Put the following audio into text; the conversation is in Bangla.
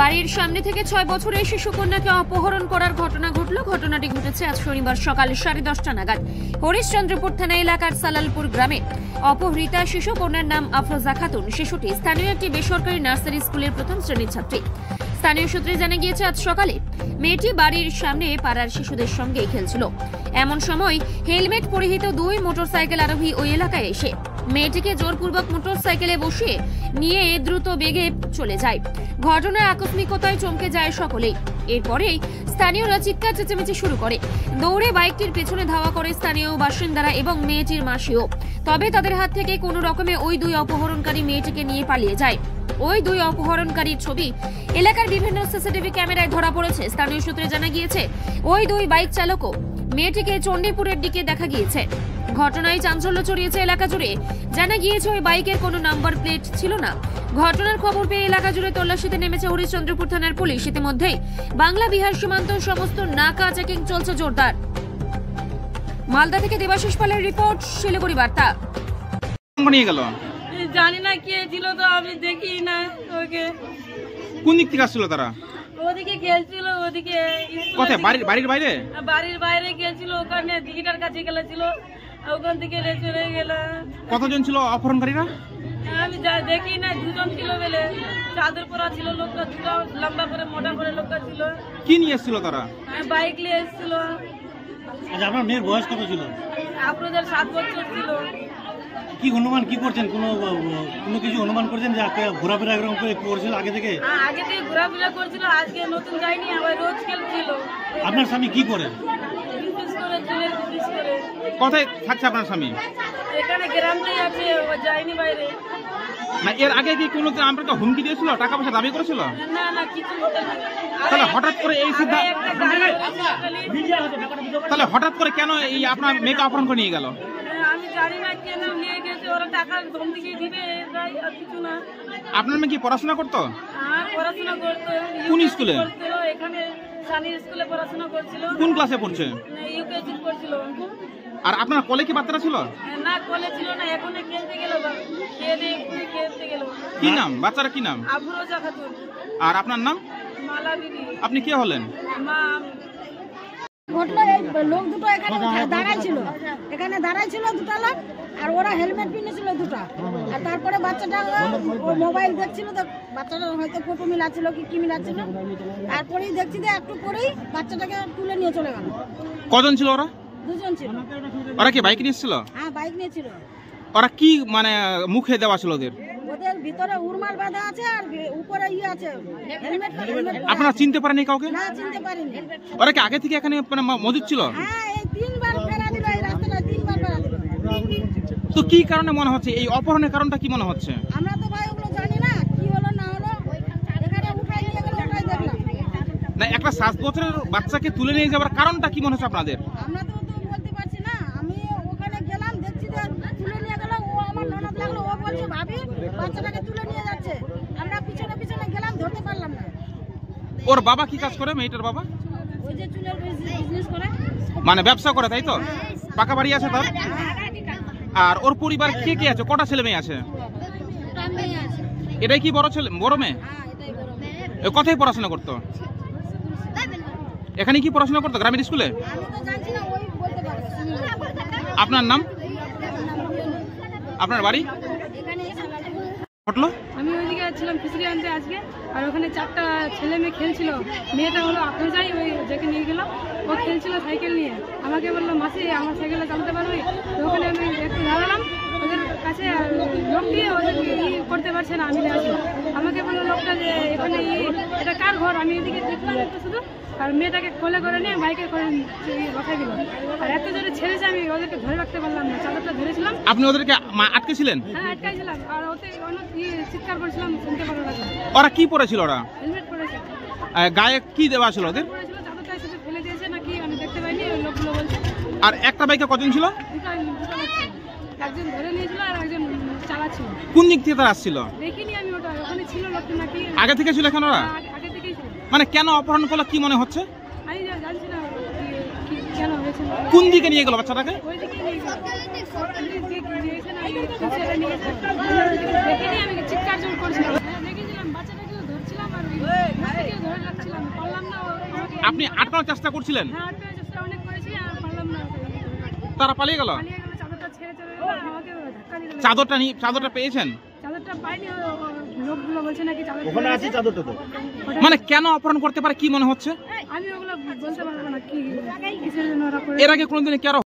বাড়ির সামনে থেকে 6 বছরের শিশু কন্যাকে অপহরণ করার ঘটনা ঘটল। ঘটনাটি ঘটেছে আজ শনিবার সকাল 10:30 নাগাদ হরিশ্চন্দ্রপুর থানা এলাকার সালালপুর গ্রামে। অপহৃতা শিশু কন্যার নাম আফরোজা খাতুন। শিশুটি স্থানীয় একটি বেসরকারি নার্সারি স্কুলের প্রথম শ্রেণীর ছাত্রী। স্থানীয় সূত্রে জানা গিয়েছে, আজ সকালে মেয়েটি বাড়ির সামনে পাড়ার শিশুদের সঙ্গে খেলছিল। এমন সময় হেলমেট পরিহিত 2 মোটরসাইকেল আরোহী ওই এলাকায় এসে মেয়েটিকে জোরপূর্বক মোটরসাইকেলে বসিয়ে নিয়ে দ্রুত বেগে চলে যায়। ঘটনার আকস্মিকতায় চমকে যায় সকলেই। এরপরেই স্থানীয়রা চিৎকার চেঁচামেচি শুরু করে। দৌড়ে বাইকটির পেছনে ধাওয়া করে স্থানীয় বাসিন্দারা এবং মেয়েটির মাসিও। তবে তাদের হাত থেকে কোনো রকমে ওই 2 অপহরণকারী মেয়েটিকে নিয়ে পালিয়ে যায়। ওই 2 অপহরণকারীর ছবি এলাকার বিভিন্ন সিসিটিভি ক্যামেরায় ধরা পড়েছে। স্থানীয় সূত্রে জানা গিয়েছে, ওই 2 বাইক চালকও মেয়েটিকে চণ্ডীপুরের দিকে দেখা গিয়েছে। ঘটনায় চাঞ্চল্য ছড়িয়েছে এলাকা জুড়ে। জানা গিয়েছে, ওই বাইকের কোনো নাম্বার প্লেট ছিল না। ঘটনার খবর পেয়ে এলাকা জুড়ে তল্লাশিতে নেমেছে হরিশ্চন্দ্রপুর থানার পুলিশ। ইতিমধ্যেই বাংলা বিহার সীমান্ত সমস্ত নাকা চেকিং চলছে জোরদার। মালদা থেকে দেবাশিস পালের রিপোর্ট, শিলিগুড়ি বার্তা। নিয়ে গেল জানি না কে ছিল, তো আমি দেখি না ওকে। কোন দিক থেকে আসছিল তারা? ওদিকে খেলছিল, ওদিকে কোথায়? বাড়ির বাইরে? বাড়ির বাইরে খেলছিল, ওখানে দিঘিটার কাছে খেলেছিল, ওখান থেকে চলে গেল। কতজন ছিল অপহরণকারীরা? আমি দেখি না, 2 জন ছিল বলে। চাদর পরা ছিল লোকটা, 2টা লম্বা করে মোটা করে লোকটা ছিল। কি নিয়ে এসেছিল তারা? বাইক নিয়ে এসেছিল। আচ্ছা, আপনার মেয়ের বয়স কত ছিল? আপনাদের 7 বছর ছিল। কি অনুমান কি করছেন? কোনো কিছু অনুমান করছেন যে ঘোরাফেরা এরকম করে করছিল আগে থেকে? আগে থেকে ঘোরাফেরা করছিল, আজকে নতুন যায়নি, আবার রোজ খেলছিল। আপনার স্বামী কি করে? বিজনেস করে, চুলের বিজনেস করে। কোথায় থাকছে আপনার স্বামী? এখানে গ্রামটাই আছে, ও যায়নি বাইরে। না, এর আগে কি কোনো আপনাকে হুমকি দিয়েছিল, টাকা পয়সা দাবি করেছিল? না না, কিছু বলেনি। তাহলে হঠাৎ করে এই সিদ্ধান্ত, তাহলে হঠাৎ করে কেন এই আপনার মেয়েকে অপহরণ করে নিয়ে গেল? আমি জানি না কেন নিয়ে গেছে, ওরা টাকা ধমকি দিবে, তাই আর কিছু না। আপনার মেয়ে কি পড়াশোনা করতো? হ্যাঁ, পড়াশোনা করতো। কোন স্কুলে? এখানে সানি স্কুলে পড়াশোনা করছিল। কোন ক্লাসে পড়ছে? ইউকেজি পড়ছিল। আর আপনার কোলে কি বাচ্চারা ছিল? না, কোলে ছিল না, এখন খেলতে গেল। খেলতে গেল। কি নাম বাচ্চারা? কি নাম? আফরোজা খাতুন। আর আপনার নাম? মালা বিবি। আপনি কে হলেন? মা। ঘটলো, এই লোক দুটো এখানে দাঁড়াইছিল 2টা লোক, আর ওরা হেলমেট পিনেছিল 2টা। আর তারপরে বাচ্চাটা মোবাইল দেখছিল, তো বাচ্চাটা হয়তো ফটো মিলাচ্ছিল কি মিলাচ্ছিল। তারপরেই দেখছি যে একটু পরেই বাচ্চাটাকে তুলে নিয়ে চলে গেল। কজন ছিল ওরা? 2 জন ছিল। ওরা কি বাইক নিয়ে এসেছিল? হ্যাঁ, বাইক নিয়েছিল। ওরা কি মুখে দেওয়া ছিল ওদের? ওদের ভিতরে উরমাল বাঁধা আছে, আর উপরে আছে হেলমেট। আপনারা চিনতে পারেনি কাউকে? না, চিনতে পারিনি। ওরা কি আগে থেকে এখানে মজুদ ছিল? হ্যাঁ, এই 3 বার ফেরা দিল, এই রাস্তাটা 3 বার ফেরা দিল। তো কি কারণে মনে হচ্ছে এই অপহরণের কারণটা কি মনে হচ্ছে? আমরা তো ভাই ওগুলো জানি না, কি হলো না হলো। এখানে উঠাই নিয়ে গেল, ওটাই দেখলাম। না, একটা 7 বছরের বাচ্চাকে তুলে নিয়ে যাওয়ার কারণটা কি মনে হচ্ছে আপনাদের? আমরা তো বলতে পারছি না। আমি ওখানে গেলাম, দেখছি যে তুলে নিয়ে গেল। ও আমার ননদ লাগলো, ও বলছে ভাবি বাচ্চাটাকে তুলে নিয়ে যাচ্ছে। আমরা পিছনে পিছনে গেলাম, ধরতে পারলাম না। ওর বাবা কি কাজ করে? মেয়েটার বাবা ওই যে চুলের বিজনেস করে, ব্যবসা করে, তাই তো? পাকা বাড়ি আছে তার? আর ওর পরিবার কে কে আছে? কটা ছেলে মেয়ে আছে? এটাই কি বড় মেয়ে? কোথায় পড়াশোনা করতো? এখানে কি পড়াশোনা করতো? গ্রামের স্কুলে? আপনার নাম? আপনার বাড়ি? ঘটলো, আমি ওইদিকে ছিলাম ফিশারি আনতে আজকে, আর ওখানে 4টা ছেলে মেয়ে খেলছিল। মেয়েটা হলো আফরোজাই, ওই যাকে নিয়ে গেলাম, ও খেলছিল সাইকেল নিয়ে। আমাকে বললো, মাসি আমার সাইকেলে চালাতে পারবি? তো ওখানে আমি একটু দাঁড়ালাম ওদের কাছে, লোক দিয়ে ওদের করতে পারছে না, আমি আসি। আমাকে বললো লোকটা যে এখানে এটা কার ঘর? আমি এদিকে দেখলাম একটু শুধু, আর মেয়েটাকে কোলে করে নিয়ে বাইকে করে বসাই দিল। আর এত জোরে ছেড়েছে, আমি ওদেরকে ধরে রাখতে পারলাম না। চাদরটা ধরেছিলাম। আপনি ওদেরকে আটকে ছিলেন? হ্যাঁ, আটকাইছিলাম। আর ওতে অনেক চিৎকার করছিলাম, শুনতে পারো না। ওরা কি পরেছিল? ওরা হেলমেট পরেছে। গায়ে কি দেওয়া ছিল ওদের? পরেছিল, চাদরটা এসে ফেলে দিয়েছে নাকি, আমি দেখতে পাইনি। ওই লোকগুলো বলছে। আর একটা বাইকে কজন ছিল? 2টা লোক ছিল। একজন ধরে নিয়েছিল আর একজন চালাচ্ছিল। কোন দিক থেকে তারা আসছিল? দেখিনি আমি, ওটা ওখানে ছিল লোকটা নাকি। আগে থেকে ছিল এখানে ওরা? আগে থেকেই ছিল। কেন অপহরণ করলো কি মনে হচ্ছে? আমি জানছি না কেন হয়েছে। কোন দিকে নিয়ে গেল বাচ্চাটাকে? ওই দিকে নিয়ে গেছে। দেখিনি, আমি চিৎকার জোর করছিলাম। দেখেছিলাম বাচ্চাটাকে ধরছিলাম, আর আপনি আটকানোর চেষ্টা করছিলেন, হ্যাঁ আটকানোর চেষ্টা অনেক করেছি আর পারলাম না। তারা পালিয়ে গেল। পালিয়ে গেল, চাদরটা ছেড়ে চলে গেল, আমাকে ধাক্কা দিয়ে চলে গেল। চাদরটা পেয়েছেন? চাদরটা পাইনি, লোকগুলো বলছে নাকি চাদর ওখানে আছে চাদরটা তো। মানে কেন অপহরণ করতে পারে কি মনে হচ্ছে? আমি ওগুলো বলতে পারবো না কি কিসের জন্য ওরা করে। এর আগে কোনোদিন কারো